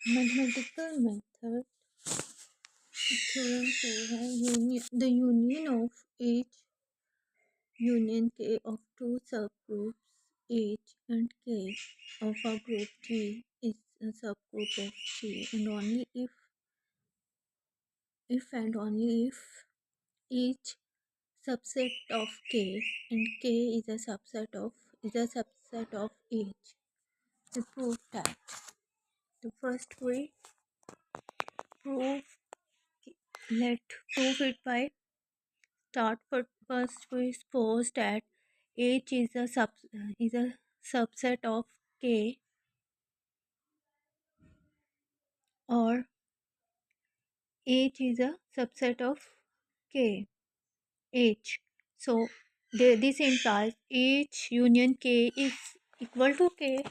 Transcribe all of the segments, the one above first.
Mathematical method theorem 4 है the union of H union K of two subgroups H and K of a group G is a subgroup of G and only if and only if each subset of K and K is a subset of H. To prove that, the first way prove let prove it by start. But first we suppose that H is a subset of K, or H is a subset of K H. So this implies H union K is equal to K,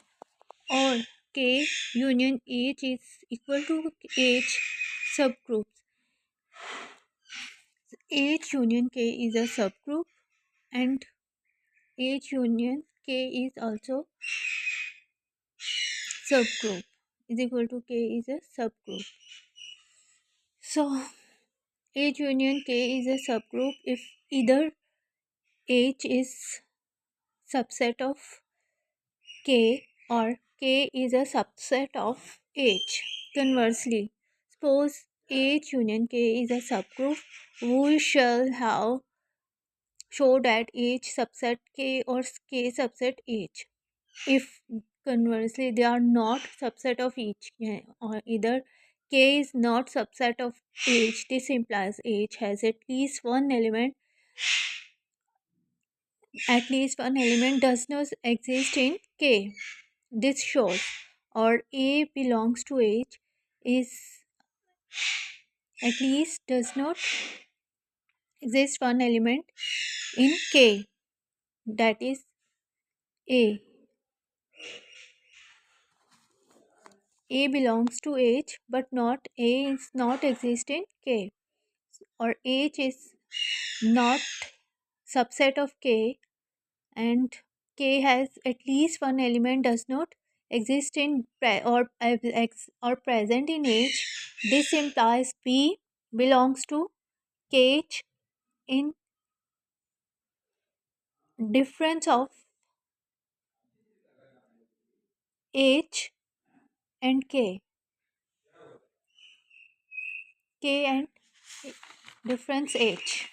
or K union H is equal to H subgroups. H union K is a subgroup and H union K is also subgroup is equal to K is a subgroup. So H union K is a subgroup if either H is subset of K or K is a subset of H. Conversely, suppose H union K is a subgroup, we shall have show that H subset K or K subset H. If conversely they are not subset of each, or either K is not subset of H, this implies H has at least one element does not exist in K. This shows or A belongs to H is at least does not exist one element in K, that is A. A belongs to H but not A is not exist in K, or H is not subset of K and K has at least one element does not exist in or present in H. This implies B belongs to H in difference of H and K. K and difference H.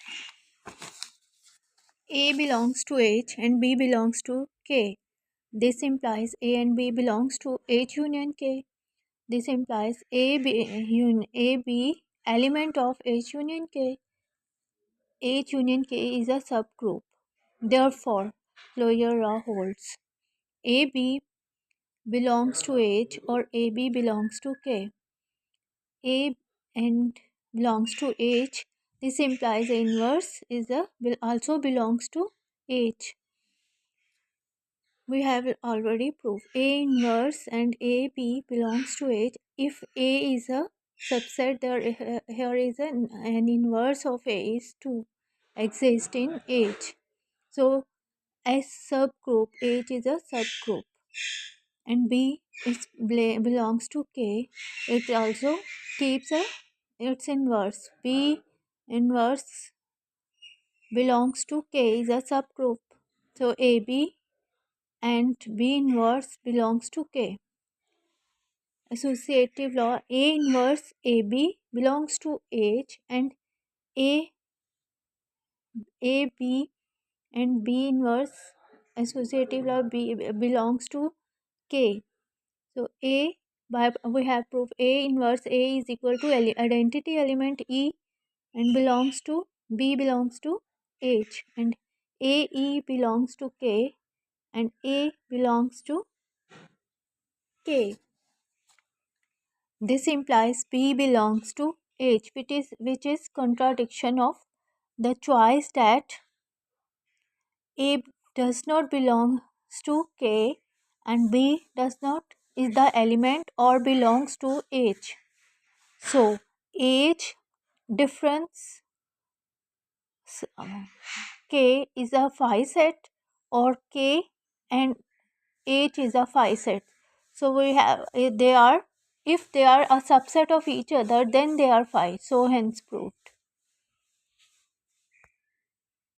A belongs to H and B belongs to K. This implies A and B belongs to H union K. This implies A B element of H union K. H union K is a subgroup. Therefore, closure law holds. AB belongs to H or AB belongs to K. A and belongs to H. This implies the inverse also belongs to H. We have already proved A inverse and AB belongs to H. If A is a subset, here is an inverse of A is to exist in H. So S subgroup H is a subgroup and B belongs to K. It also keeps its inverse. B inverse belongs to K is a subgroup. So AB and B inverse belongs to K. Associative law, A inverse AB belongs to H and A B and B inverse associative law belongs to K. So we have proved A inverse A is equal to identity element E and belongs to B belongs to H, and AE belongs to K and A belongs to K. This implies B belongs to H, which is contradiction of the choice that A does not belong to K and B does not is the element or belongs to H. So H difference K is a phi set, or K and H is a phi set. So we have they are If they are a subset of each other, then they are phi. So hence proof.